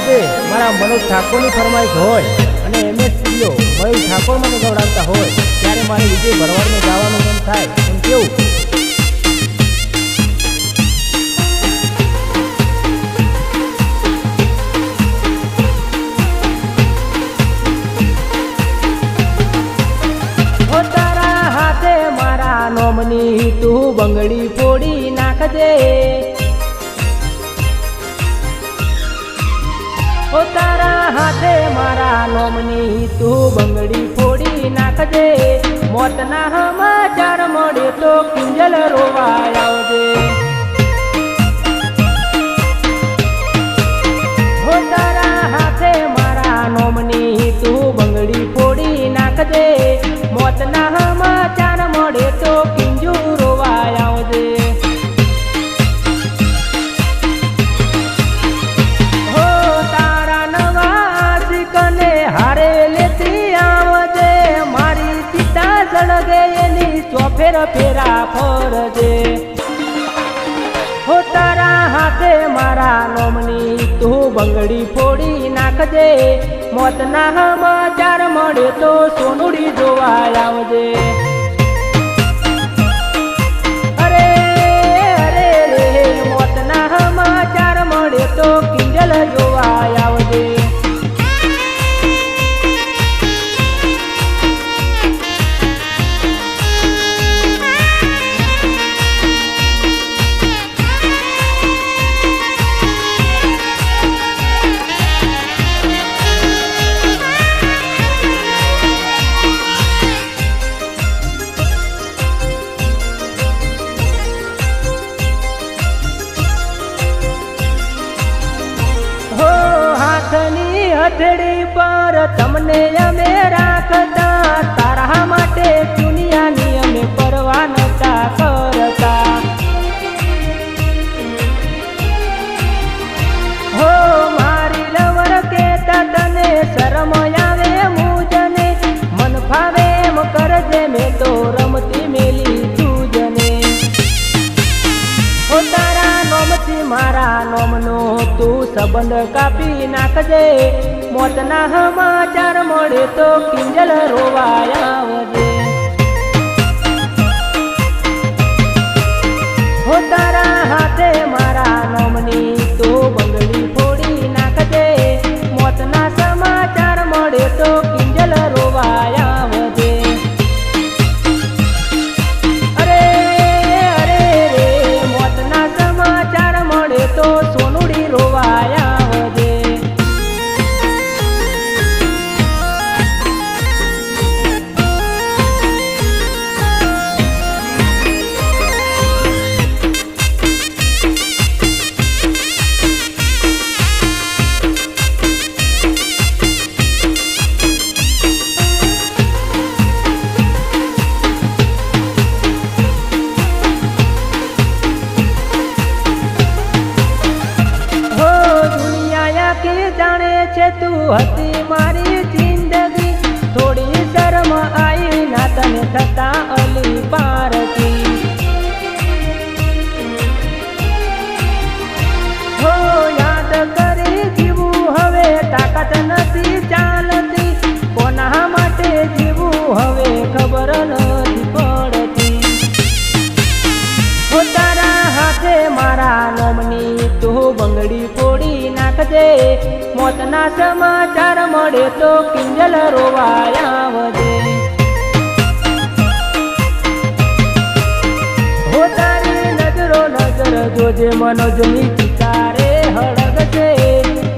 રાતે મારા મનોજ ઠાકોરની ફરમાઈશ હોય અને MS સ્ટુડિયો મયુર ઠાકોર મને ગવડાવતા હોય ત્યારે મારે વિજય ભરવાડને ગાવાનું મન થાય એમ કેવું? નોમની તું બંગડી ફોડી નાખજે, ઓ તારા હાથે મારા નોમની તું બંગડી ફોડી નાખજે, મોતના સમાચાર મળે તો કિંજલ રોવાય આવજે, ઓ તારા હાથે મારા નોમની તું બંગડી ફોડી નાખજે, મોતના સમાચાર મળે તો કિંજુ રોવાય આવજે, હો તારા નવા શીકને હારે લેતી આવજે, મારી ચિતા સળગે એની ચોફેર ફેરા ફરજે, હો તારા હાથે મારા નોમની તું બંગડી ફોડી નાખજે, મોતના સમાચાર મળે તો સોનુડી જોવાય આવજે, અરે અરે રે મોતના સમાચાર મળે તો કિંજલ જોવાય આવજે, હથેળી પર તમને અમે રાખતા, તારા માટે દુનિયાની અમે પરવા નતા કરતા, હો મારી લવર કેતા તને શરમ આવે મુજને, મન ફાવે એમ કરજે મેં તો રમતી મેલી તુજને, હો તારા નોમથી મારા નોમનો તું સંબંધ કાપી નાખજે, મોતના સમાચાર મળે તો કિંજલ રોવાય આવજે, હો તારા હાથે મારા નોમની તું બંગડી ફોડી નાખજે, મોતના સમાચાર મળે તો કિંજલ રોવાય આવજે, અરે અરે રે મોતના સમાચાર મળે તો સોનુડી રોવાય આવજે, જાણે છે તું હતી મારી જિંદગી, થોડી શરમ આવી ના તને થતા અલી પારકી, હો યાદ કરી જીવું હવે તાકાત નથી ચાલતી, કોના માટે જીવું હવે ખબર નથી પડતી, હો તારા હાથે મારા નોમની તું બંગડી ફોડી નાખજે, મોતના સમાચાર મળે તો કિંજલ રોવાય આવજે, હો તારી નજરો નજર જોજે મનોજની ચિતારે હળગશે,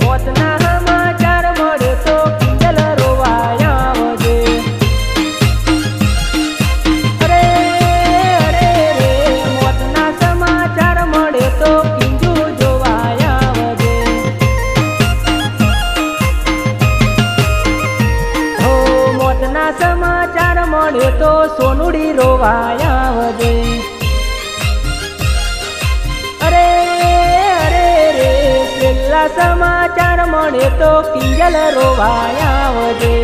મોતના સમાચાર મળે તો કિંજલ રોવાય આવજે, અરે અરે રે મોતના સમાચાર મળે તો કિંજુ જોવાય આવજે, હો મોતના સમાચાર મળે તો સોનુડી રોવાય આવજે, અરે અરે રે છેલ્લા સમાચાર મળે તો કિંજલ રોવાય આવજે।